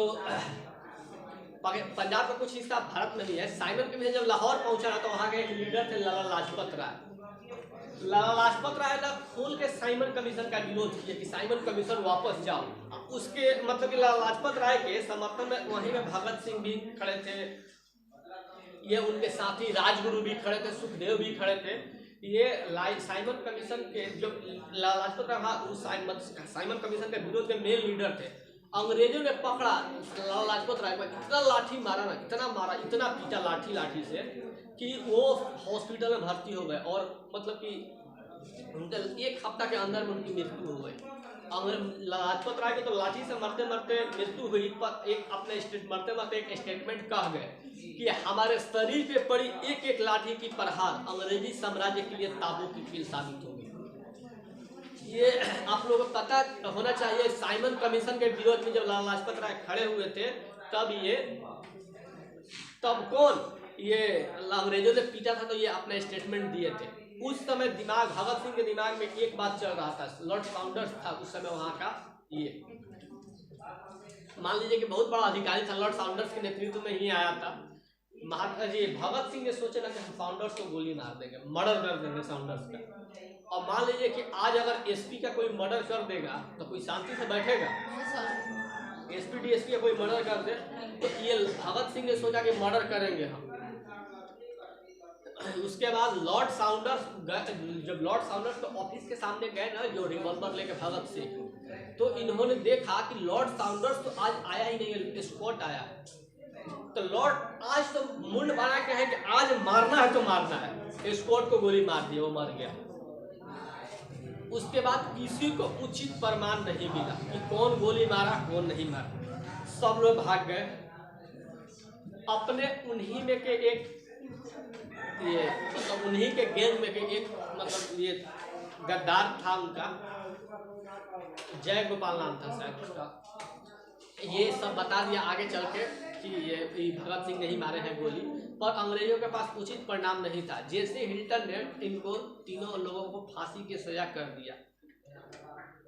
Speaker 1: पंजाब का कुछ हिस्सा भारत में भी है। साइमन कमीशन जब लाहौर पहुंचा तो वहाँ के एक लीडर थे लाला लाजपत राय। लाला लाजपत राय ने खोल के साइमन कमीशन का विरोध किया कि साइमन कमीशन वापस जाओ। उसके मतलब कि लाला लाजपत राय के समर्थन में वहीं में भगत सिंह भी खड़े थे, ये उनके साथी राजगुरु भी खड़े थे, सुखदेव भी खड़े थे। ये साइमन कमीशन के जो लाला लाजपत राय उस साइमन कमीशन के विरोध के मेन लीडर थे। अंग्रेजों ने पकड़ा लाला लाजपत राय को, इतना लाठी मारा ना, इतना पीटा लाठी से कि वो हॉस्पिटल में भर्ती हो गए और मतलब कि उनके 1 हफ्ता के अंदर में उनकी मृत्यु हो गई। लाजपत राय के तो लाठी से मरते मरते मृत्यु हुई, पर मरते मरते एक स्टेटमेंट कह गए कि हमारे शरीर पे पड़ी एक लाठी की प्रहार अंग्रेजी साम्राज्य के लिए ताबू की कील साबित होगी। ये आप लोगों को पता होना चाहिए। साइमन कमीशन के विरोध में जब लाला लाजपत राय खड़े हुए थे तब कौन ये अंग्रेजों ने पीटा था तो ये अपना स्टेटमेंट दिए थे उस समय भगत सिंह के दिमाग में एक बात चल रहा था, लॉर्ड साउंडर्स था उस समय वहाँ का, ये मान लीजिए कि बहुत बड़ा अधिकारी था, लॉर्ड साउंडर्स के नेतृत्व में ही आया था। महात्मा जी भगत सिंह ने सोचे ना कि हम साउंडर्स को गोली मार देंगे, मर्डर कर देंगे साउंडर्स का। और मान लीजिए कि आज अगर एसपी का कोई मर्डर कर देगा तो कोई शांति से बैठेगा? एसपी डीएसपी का कोई मर्डर कर दे तो ये भगत सिंह ने सोचा कि मर्डर करेंगे हम। उसके बाद लॉर्ड साउंडर्स, जब लॉर्ड साउंडर्स तो ऑफिस के सामने गए ना, जो रिवॉल्वर लेके भगत सिंह, तो इन्होंने देखा कि लॉर्ड साउंडर्स तो आज आया ही नहीं है, स्कॉट आया। तो लॉर्ड आज तो मुंड बना के है कि आज मारना है तो मारना है, स्कॉट को गोली मार दी, वो मर गया। उसके बाद किसी को उचित प्रमाण नहीं मिला कि कौन गोली मारा कौन नहीं मारा, सब लोग भाग गए। अपने उन्हीं में के एक ये मतलब उन्हीं के गैंग में के एक मतलब ये गद्दार था, उनका जय गोपाल नाम था शायद उसका, ये सब बता दिया आगे चल के कि ये भगत सिंह नहीं मारे हैं गोली, पर अंग्रेजों के पास उचित परिणाम नहीं था। जैसे हिल्टन ने इनको तीनों लोगों को फांसी की सजा कर दिया।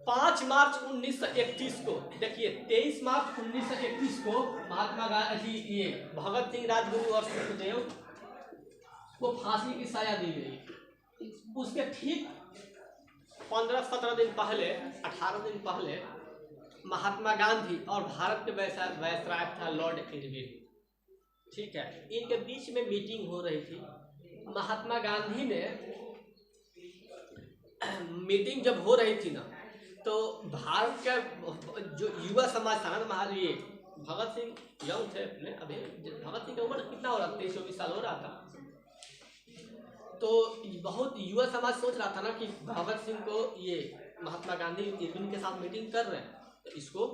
Speaker 1: 5 मार्च 1931 को, देखिए 23 मार्च 1931 को महात्मा गांधी, ये भगत सिंह, राजगुरु और सुखदेव को फांसी की सजा दी गई। उसके ठीक 15-17 दिन पहले, 18 दिन पहले महात्मा गांधी और भारत के वायसराय था लॉर्ड इरविन, ठीक है, इनके बीच में मीटिंग हो रही थी। महात्मा गांधी ने मीटिंग जब हो रही थी ना, तो भारत का जो युवा समाज था ना, ये भगत सिंह यंग थे अपने, अभी भगत सिंह का उम्र कितना हो रहा था, 23-24 साल हो रहा था। तो बहुत युवा समाज सोच रहा था ना कि भगत सिंह को ये महात्मा गांधी इरविन के साथ मीटिंग कर रहे हैं, तो इसको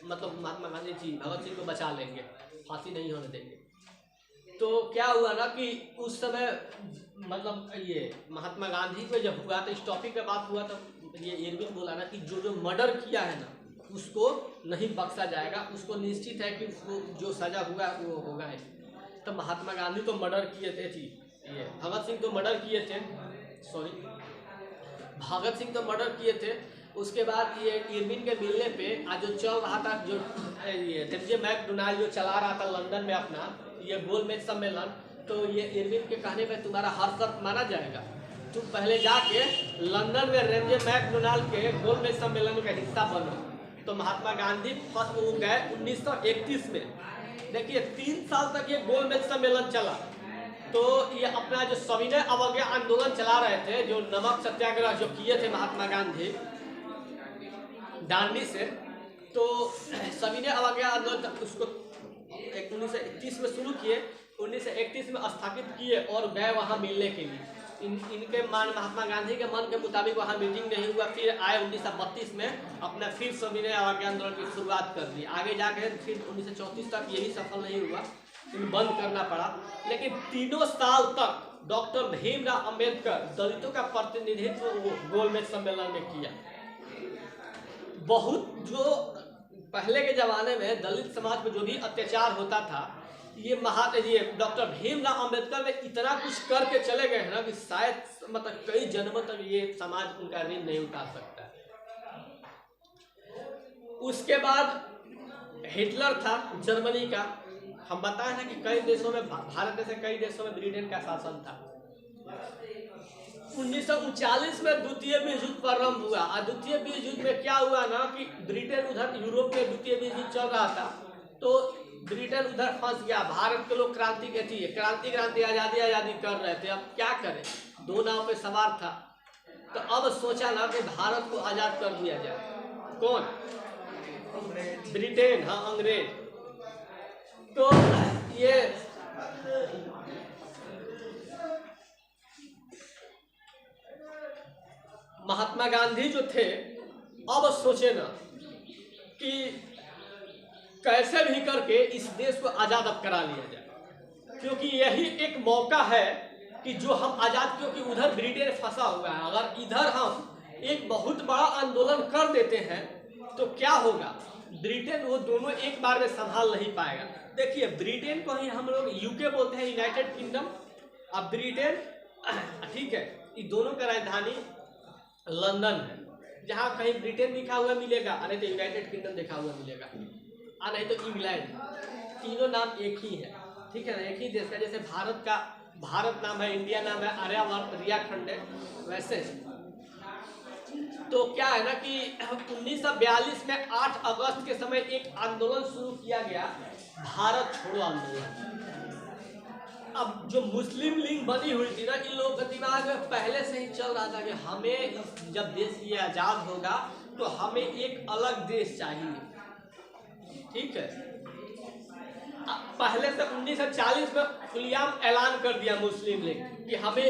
Speaker 1: मतलब महात्मा गांधी जी भगत सिंह को बचा लेंगे, फांसी नहीं होने देंगे। तो क्या हुआ ना कि उस समय मतलब ये महात्मा गांधी को जब हुआ तो इस टॉपिक पे बात हुआ, तो ये इरविन बोला ना कि जो मर्डर किया है ना उसको नहीं बख्शा जाएगा, उसको निश्चित है कि उसको जो सजा हुआ वो होगा ही। तो महात्मा गांधी तो मर्डर किए थे, ये भगत सिंह तो मर्डर किए थे, भगत सिंह तो मर्डर किए थे। उसके बाद ये इरविन के मिलने पे आज जो चल रहा था, जो ये रेमजे मैकडोनाल्ड जो चला रहा था लंदन में अपना ये गोलमेज सम्मेलन, तो ये इरविन के कहने पे तुम्हारा हर शर्त माना जाएगा, तुम पहले जाके लंदन में रेमजे मैकडोनाल्ड के गोलमेज सम्मेलन का हिस्सा बनो। तो महात्मा गांधी फर्स्ट वो गए 1931 में। देखिए 3 साल तक ये गोलमेज सम्मेलन चला। तो ये अपना जो सविनय अवज्ञा आंदोलन चला रहे थे, जो नमक सत्याग्रह जो किए थे महात्मा गांधी दांडी से, तो सविनय अवज्ञा आंदोलन उसको 1931 में शुरू किए, 1931 में स्थापित किए और गए वहाँ मिलने के लिए। इनके महात्मा गांधी के मन के मुताबिक वहाँ मीटिंग नहीं हुआ, फिर आए 1932 में अपना फिर सविनय अवज्ञा आंदोलन की शुरुआत कर दी। आगे जाके फिर 1934 तक ये भी सफल नहीं हुआ, बंद करना पड़ा। लेकिन 3 साल तक डॉक्टर भीमराव अंबेडकर दलितों का प्रतिनिधित्व गोलमेज सम्मेलन में किया। बहुत जो पहले के जमाने में दलित समाज पर जो भी अत्याचार होता था, ये डॉक्टर भीमराव अंबेडकर ने इतना कुछ करके चले गए हैं ना कि शायद मतलब कई जन्मों तक ये समाज उनका ऋण नहीं उतार सकता। उसके बाद हिटलर था जर्मनी का, हम बताए ना कि कई देशों में, भारत जैसे कई देशों में ब्रिटेन का शासन था। 1939 में द्वितीय विश्व युद्ध प्रारंभ हुआ और द्वितीय विश्व युद्ध में क्या हुआ ना कि ब्रिटेन उधर यूरोप में द्वितीय विश्व युद्ध चल रहा था, तो ब्रिटेन उधर फंस गया। भारत के लोग क्रांति आजादी कर रहे थे। अब क्या करें, 2 नाव पे सवार था। तो अब सोचा ना कि भारत को आजाद कर दिया जाए। कौन? ब्रिटेन, हाँ अंग्रेज। तो ये महात्मा गांधी जो थे, अब सोचे ना कि कैसे भी करके इस देश को आजाद अब करा लिया जाए, क्योंकि यही एक मौका है कि जो हम आजाद, क्योंकि उधर ब्रिटेन फंसा हुआ है। अगर इधर हम एक बहुत बड़ा आंदोलन कर देते हैं तो क्या होगा, ब्रिटेन वो दोनों एक बार में संभाल नहीं पाएगा। देखिए ब्रिटेन को ही हम लोग यूके बोलते हैं, यूनाइटेड किंगडम। अब ब्रिटेन ठीक है, ये दोनों का राजधानी लंदन है। जहाँ कहीं ब्रिटेन लिखा हुआ मिलेगा, नहीं तो यूनाइटेड किंगडम लिखा हुआ मिलेगा, नहीं तो इंग्लैंड। तीनों नाम एक ही है, ठीक है ना, एक ही देश का। जैसे भारत का भारत नाम है, इंडिया नाम है, आर्यावर्त रिया खंड है, वैसे। तो क्या है ना कि 1942 में 8 अगस्त के समय एक आंदोलन शुरू किया गया, भारत छोड़ो आंदोलन। अब जो मुस्लिम लीग बनी हुई थी ना, इन लोगों के दिमाग में पहले से ही चल रहा था कि हमें जब देश ये आज़ाद होगा तो हमें एक अलग देश चाहिए, ठीक है। पहले से 1940 में खुलेआम ऐलान कर दिया मुस्लिम लीग कि हमें,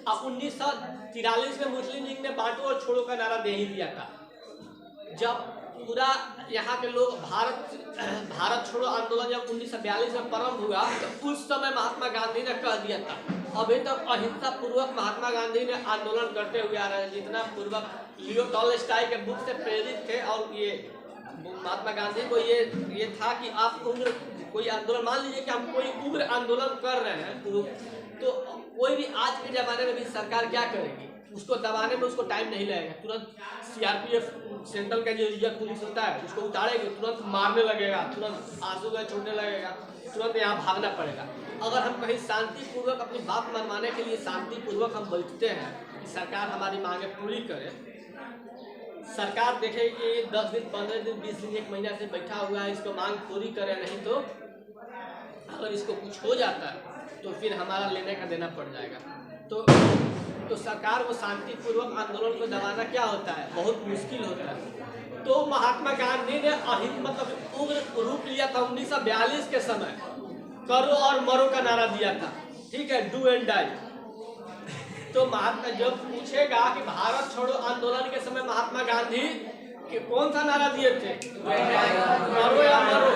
Speaker 1: 1943 में मुस्लिम लीग ने बांटो और छोड़ो का नारा दे ही दिया था। जब पूरा यहाँ के लोग भारत छोड़ो आंदोलन जब 1942 में प्रारंभ हुआ, तो उस समय महात्मा गांधी ने कह दिया था, अभी तक अहिंसा पूर्वक महात्मा गांधी ने आंदोलन करते हुए आ रहे हैं, जितना पूर्वक लियो टॉलस्टॉय के बुक से प्रेरित थे। और ये महात्मा गांधी को ये था कि आप उग्र कोई आंदोलन, मान लीजिए कि हम कोई उग्र आंदोलन कर रहे हैं, तो कोई भी आज के जमाने में भी सरकार क्या करेगी, उसको दबाने में उसको टाइम नहीं लगेगा। तुरंत सीआरपीएफ सेंट्रल का जो रिजर्व पुलिस होता है उसको उतारेगी, तुरंत मारने लगेगा, तुरंत आंसू गैस छोड़ने लगेगा, तुरंत यहाँ भागना पड़ेगा। अगर हम कहीं शांतिपूर्वक अपनी बात मनवाने के लिए शांतिपूर्वक हम बैठते हैं कि सरकार हमारी मांगे पूरी करे, सरकार देखेगी कि 10 दिन 15 दिन 20 दिन 1 महीना से बैठा हुआ है, इसको मांग पूरी करे, नहीं तो अगर इसको कुछ हो जाता है तो फिर हमारा लेने का देना पड़ जाएगा। तो सरकार को शांतिपूर्वक आंदोलन को दबाना क्या होता है, बहुत मुश्किल होता है। तो महात्मा गांधी ने मतलब उग्र रूप लिया था 1942 के समय, करो और मरो का नारा दिया था, ठीक है, डू एंड डाई। तो महात्मा जब पूछेगा कि भारत छोड़ो आंदोलन के समय महात्मा गांधी कि कौन सा नारा दिए थे, मरो या मरो।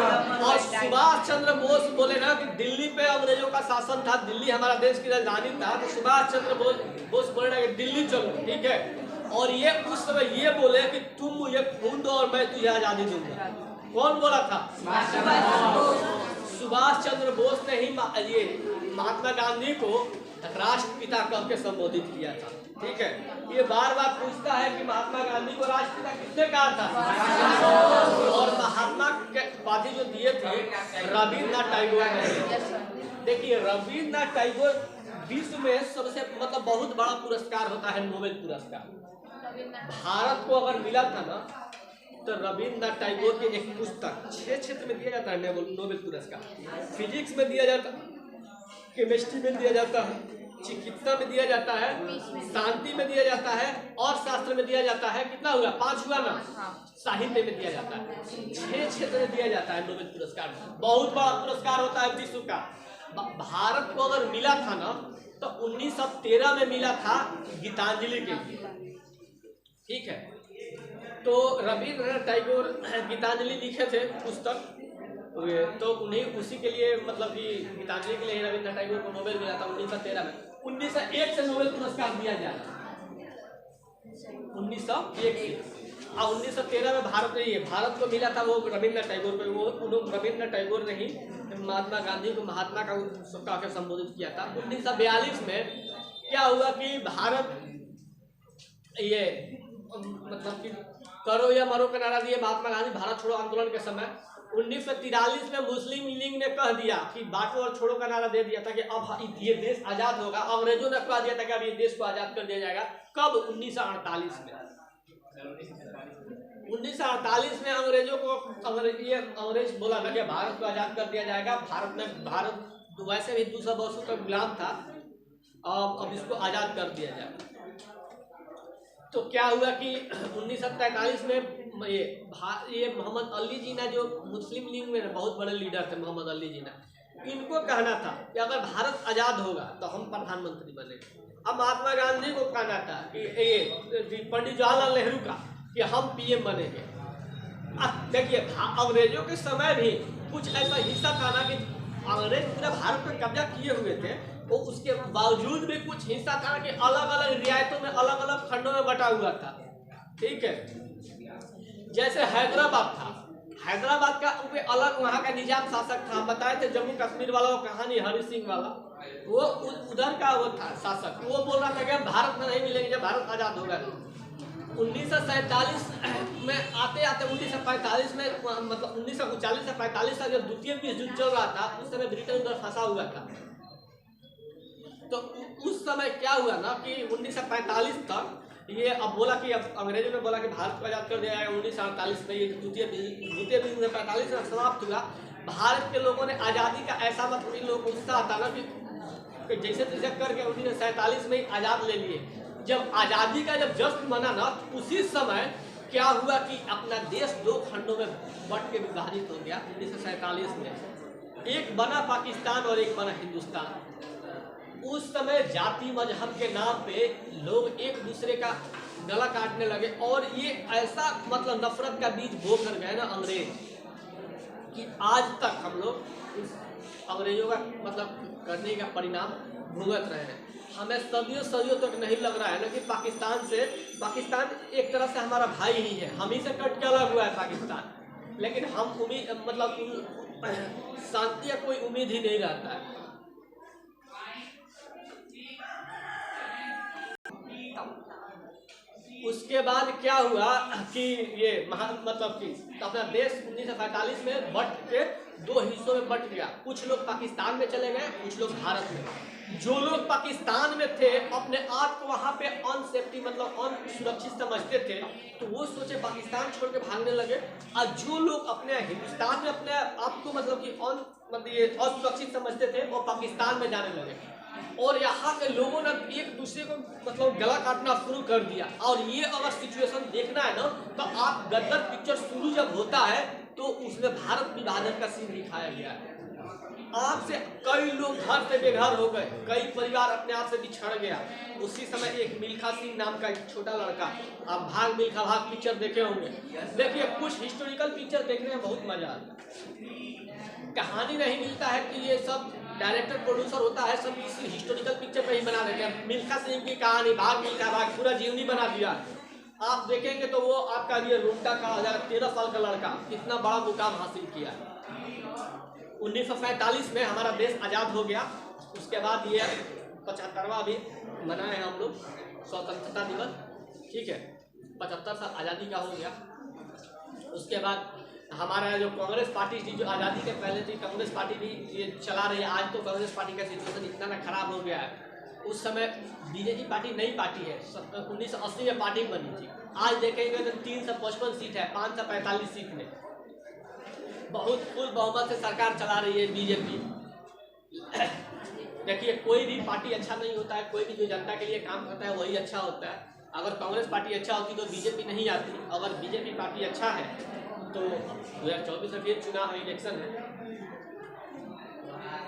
Speaker 1: और सुभाष चंद्र बोस बोले ना कि दिल्ली पे अंग्रेजों का शासन था, दिल्ली हमारा देश की राजधानी था, तो सुभाष चंद्र बोस बोले ना कि दिल्ली चलो, ठीक है। और ये उस समय ये बोले कि तुम मुझे खून दो और मैं तुझे आजादी दूंगा। कौन बोला था? सुभाष चंद्र बोस ने ही ये महात्मा गांधी को राष्ट्रपिता कह के संबोधित किया था, ठीक है। ये बार बार पूछता है कि महात्मा गांधी को राष्ट्रपिता किसने कहा था? और महात्मा के उपाधि जो दिए थे रविन्द्रनाथ टैगोर ने। देखिए, रविन्द्रनाथ टैगोर विश्व में सबसे मतलब बहुत बड़ा पुरस्कार होता है नोबेल पुरस्कार। भारत को अगर मिला था ना, तो रविन्द्रनाथ टैगोर की एक पुस्तक 6 क्षेत्र में दिया जाता है नोबेल पुरस्कार। फिजिक्स में दिया जाता है, केमिस्ट्री में दिया जाता है, चिकित्सा में दिया जाता है, शांति में दिया जाता है और शास्त्र में दिया जाता है। कितना हुआ? 5 हुआ ना। साहित्य में दिया जाता है, 6 क्षेत्र में दिया जाता है नोबेल पुरस्कार। बहुत बड़ा पुरस्कार होता है विश्व का। भारत को अगर मिला था ना, तो 1913 में मिला था गीतांजलि के लिए, ठीक है। तो रविन्द्रनाथ टैगोर गीतांजलि लिखे थे पुस्तक, तो उन्हें उसी के लिए मतलब कि गीतांजलि के लिए रविन्द्रनाथ टैगोर को नोबेल मिला था 1913 में। 1901 से नोबेल पुरस्कार दिया जाता है, 1901 से। और 1913 में भारत को मिला था वो रविन्द्रनाथ टैगोर को। वो रविन्द्रनाथ टैगोर ने ही महात्मा गांधी को महात्मा का सबका संबोधित किया था। 1942 में क्या हुआ कि भारत ये मतलब कि करो या मरो का नारा दिए महात्मा गांधी भारत छोड़ो आंदोलन के समय। 1943 में मुस्लिम लीग ने कह दिया कि बांटो और छोड़ो का नारा दे दिया था कि अब ये देश आजाद होगा। अंग्रेजों ने कह दिया था कि अब ये देश को आजाद कर दिया जाएगा। कब? 1948 में। 1948 में अंग्रेजों को अंग्रेज बोला ना कि भारत को आजाद कर दिया जाएगा। भारत वैसे भी 200 वर्षों तक गुलाम था, अब इसको आजाद कर दिया जाएगा। तो क्या हुआ कि 1943 में ये मोहम्मद अली जिन्ना जो मुस्लिम लीग में बहुत बड़े लीडर थे, मोहम्मद अली जिन्ना, इनको कहना था कि अगर भारत आज़ाद होगा तो हम प्रधानमंत्री बनेंगे। अब महात्मा गांधी को कहना था कि ये पंडित जवाहरलाल नेहरू का कि हम पीएम बनेंगे। देखिए, अंग्रेजों के समय भी कुछ ऐसा हिस्सा था ना कि अंग्रेज पूरा भारत पर कब्जा किए हुए थे, वो उसके बावजूद भी कुछ हिस्सा था कि अलग अलग रियायतों में अलग अलग खंडों में बटा हुआ था, ठीक है। जैसे हैदराबाद था, हैदराबाद का पे अलग वहाँ का निजाम शासक था। बताए थे जम्मू कश्मीर वाला वो कहानी हरि सिंह वाला, वो उधर का वो था शासक। वो बोल रहा था कि भारत में नहीं मिलेंगे जब भारत आज़ाद होगा। 1947 में आते आते 1945 में मतलब 1939 से 45 तक जब द्वितीय विश्व युद्ध चल रहा था, उस समय ब्रिटेन उधर फंसा हुआ था। तो उस समय क्या हुआ ना कि 1945 तक ये अब बोला कि अब अंग्रेजों ने बोला कि भारत को आज़ाद कर दिया जाएगा 1948 में। ये द्वितीय विश्व युद्ध 45 में समाप्त हुआ। भारत के लोगों ने आज़ादी का ऐसा मतलब इन लोगों को उत्साह था ना कि जैसे तैसे करके 1947 में ही आज़ाद ले लिए। जब आज़ादी का जब जश्न मना ना, उसी समय क्या हुआ कि अपना देश दो खंडों में बंट के विभाजित हो गया 1947 में। एक बना पाकिस्तान और एक बना हिंदुस्तान। उस समय जाति मजहब के नाम पे लोग एक दूसरे का गला काटने लगे, और ये ऐसा मतलब नफरत का बीज बो कर गए ना अंग्रेज कि आज तक हम लोग उस अंग्रेजों का मतलब करने का परिणाम भुगत रहे हैं। हमें सदियों सदियों तक नहीं लग रहा है ना कि पाकिस्तान एक तरह से हमारा भाई ही है, हम ही से कट के अलग हुआ है पाकिस्तान, लेकिन हम उम्मीद मतलब शांति या कोई उम्मीद ही नहीं रहता है। उसके बाद क्या हुआ कि ये मतलब कि अपना देश 1947 में बट के दो हिस्सों में बट गया। कुछ लोग पाकिस्तान में चले गए, कुछ लोग भारत में। जो लोग पाकिस्तान में थे अपने आप को वहाँ पे अनसेफ्टी मतलब असुरक्षित समझते थे, तो वो सोचे पाकिस्तान छोड़ के भागने लगे। और जो लोग अपने हिंदुस्तान में अपने आप को मतलब कि ये असुरक्षित समझते थे, वो पाकिस्तान में जाने लगे। और यहाँ के लोगों ने एक दूसरे को मतलब गला काटना शुरू कर दिया। और ये अगर सिचुएशन देखना है ना, तो आप गदर पिक्चर शुरू जब होता है तो उसमें भारत विभाजन का सीन दिखाया गया है। आप से कई लोग घर से बेघर हो गए, कई परिवार अपने आप से बिछड़ गया। उसी समय एक मिल्खा सिंह नाम का एक छोटा लड़का, आप भाग मिल्खा भाग पिक्चर देखे होंगे। देखिए, कुछ हिस्टोरिकल पिक्चर देखने में बहुत मजा आता है। कहानी नहीं मिलता है कि ये सब डायरेक्टर प्रोड्यूसर होता है, सब इस हिस्टोरिकल पिक्चर पे ही बना देते हैं। मिल्खा सिंह की कहानी भाग मिल्खा भाग पूरा जीवनी बना दिया। आप देखेंगे तो वो आपका ये रुंगटा का 13 साल का लड़का कितना बड़ा मुकाम हासिल किया। 1947 में हमारा देश आज़ाद हो गया। उसके बाद ये 75वां भी मनाए हम लोग स्वतंत्रता दिवस, ठीक है। 75 साल आज़ादी का हो गया। उसके बाद हमारा जो कांग्रेस पार्टी थी, जो आज़ादी के पहले थी, कांग्रेस पार्टी भी ये चला रही है। आज तो कांग्रेस पार्टी का सिचुएशन इतना ना खराब हो गया है। उस समय बीजेपी पार्टी नई पार्टी है, 1980 में पार्टी बनी थी। आज देखेंगे तो 355 सीट है 545 सीट में, बहुत फुल बहुमत से सरकार चला रही है बीजेपी। देखिए, कोई भी पार्टी अच्छा नहीं होता है, कोई भी जो जनता के लिए काम करता है वही अच्छा होता है। अगर कांग्रेस पार्टी अच्छा होती तो बीजेपी नहीं आती। अगर बीजेपी पार्टी अच्छा है तो 2024 में फिर चुनाव इलेक्शन है,